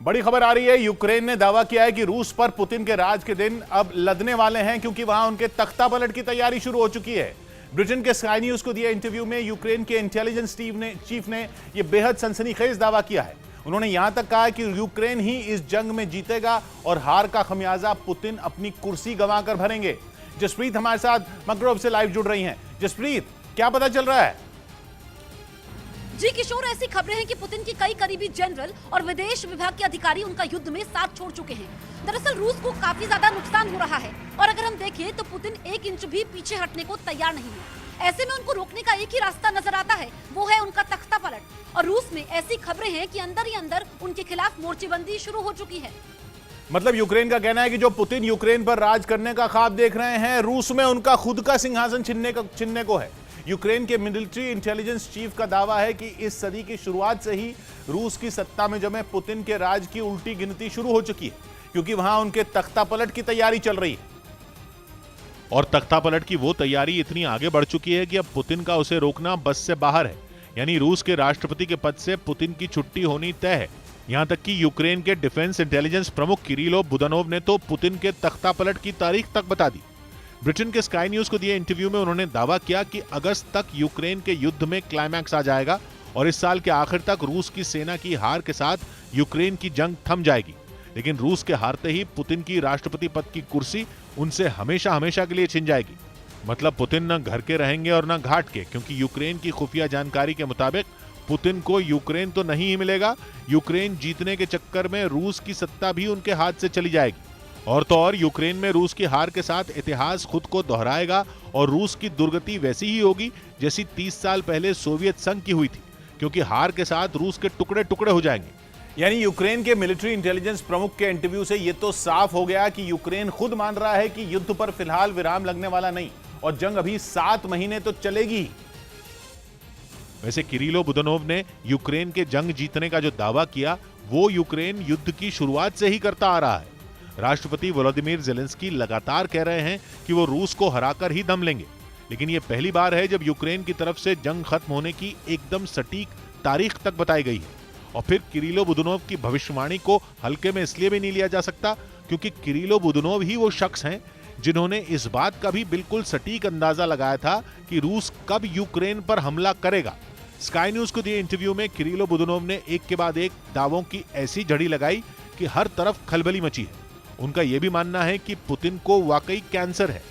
बड़ी खबर आ रही है। यूक्रेन ने दावा किया है कि रूस पर पुतिन के राज के दिन अब लदने वाले हैं, क्योंकि वहां उनके तख्ता पलट की तैयारी शुरू हो चुकी है। ब्रिटेन के स्काई न्यूज को दिए इंटरव्यू में यूक्रेन के इंटेलिजेंस चीफ ने यह बेहद सनसनीखेज दावा किया है। उन्होंने यहां तक कहा कि यूक्रेन ही इस जंग में जीतेगा और हार का खमियाजा पुतिन अपनी कुर्सी गंवाकर भरेंगे। जसप्रीत हमारे साथ मकरोब से लाइव जुड़ रही हैं। जसप्रीत, क्या पता चल रहा है? जी किशोर, ऐसी खबरें हैं कि पुतिन की कई करीबी जनरल और विदेश विभाग के अधिकारी उनका युद्ध में साथ छोड़ चुके हैं। दरअसल रूस को काफी ज्यादा नुकसान हो रहा है और अगर हम देखें तो पुतिन 1 इंच भी पीछे हटने को तैयार नहीं है। ऐसे में उनको रोकने का एक ही रास्ता नजर आता है, वो है उनका तख्ता पलट। और रूस में ऐसी खबरें हैं कि अंदर ही अंदर उनके खिलाफ मोर्चेबंदी शुरू हो चुकी है। मतलब यूक्रेन का कहना है कि जो पुतिन यूक्रेन पर राज करने का ख्वाब देख रहे हैं, रूस में उनका खुद का सिंहासन छीनने को है। यूक्रेन के मिलिट्री इंटेलिजेंस चीफ का दावा है कि इस सदी की शुरुआत से ही रूस की सत्ता में जमे पुतिन के राज की उल्टी गिनती शुरू हो चुकी है, क्योंकि वहां उनके तख्ता पलट की तैयारी चल रही है। और तख्ता पलट की वो तैयारी इतनी आगे बढ़ चुकी है कि अब पुतिन का उसे रोकना बस से बाहर है। यानी रूस के राष्ट्रपति के पद से पुतिन की छुट्टी होनी तय है। यहां तक कि यूक्रेन के डिफेंस इंटेलिजेंस प्रमुख किरीलो बुदानोव ने तो पुतिन के तख्ता पलट की तारीख तक बता दी। ब्रिटेन के स्काई न्यूज को दिए इंटरव्यू में उन्होंने दावा किया कि अगस्त तक यूक्रेन के युद्ध में क्लाइमैक्स आ जाएगा और इस साल के आखिर तक रूस की सेना की हार के साथ यूक्रेन की जंग थम जाएगी। लेकिन रूस के हारते ही पुतिन की राष्ट्रपति पद की कुर्सी उनसे हमेशा हमेशा के लिए छिन जाएगी। मतलब पुतिन न घर के रहेंगे और न घाट के, क्योंकि यूक्रेन की खुफिया जानकारी के मुताबिक पुतिन को यूक्रेन तो नहीं ही मिलेगा, यूक्रेन जीतने के चक्कर में रूस की सत्ता भी उनके हाथ से चली जाएगी। और तो और यूक्रेन में रूस की हार के साथ इतिहास खुद को दोहराएगा और रूस की दुर्गति वैसी ही होगी जैसी 30 साल पहले सोवियत संघ की हुई थी, क्योंकि हार के साथ रूस के टुकड़े टुकड़े हो जाएंगे। यानी यूक्रेन के मिलिट्री इंटेलिजेंस प्रमुख के इंटरव्यू से यह तो साफ हो गया कि यूक्रेन खुद मान रहा है कि युद्ध पर फिलहाल विराम लगने वाला नहीं और जंग अभी 7 महीने तो चलेगी। वैसे किरीलो बुदानोव ने यूक्रेन के जंग जीतने का जो दावा किया, वो यूक्रेन युद्ध की शुरुआत से ही करता आ रहा है। राष्ट्रपति वोलोदिमीर ज़ेलेंस्की लगातार कह रहे हैं कि वो रूस को हराकर ही दम लेंगे, लेकिन ये पहली बार है जब यूक्रेन की तरफ से जंग खत्म होने की एकदम सटीक तारीख तक बताई गई है। और फिर किरीलो बुदानोव की भविष्यवाणी को हल्के में इसलिए भी नहीं लिया जा सकता क्योंकि किरीलो बुदानोव ही वो शख्स हैं जिन्होंने इस बात का भी बिल्कुल सटीक अंदाजा लगाया था कि रूस कब यूक्रेन पर हमला करेगा। स्काई न्यूज को दिए इंटरव्यू में किरीलो बुदानोव ने एक के बाद एक दावों की ऐसी झड़ी लगाई कि हर तरफ खलबली मची है। उनका यह भी मानना है कि पुतिन को वाकई कैंसर है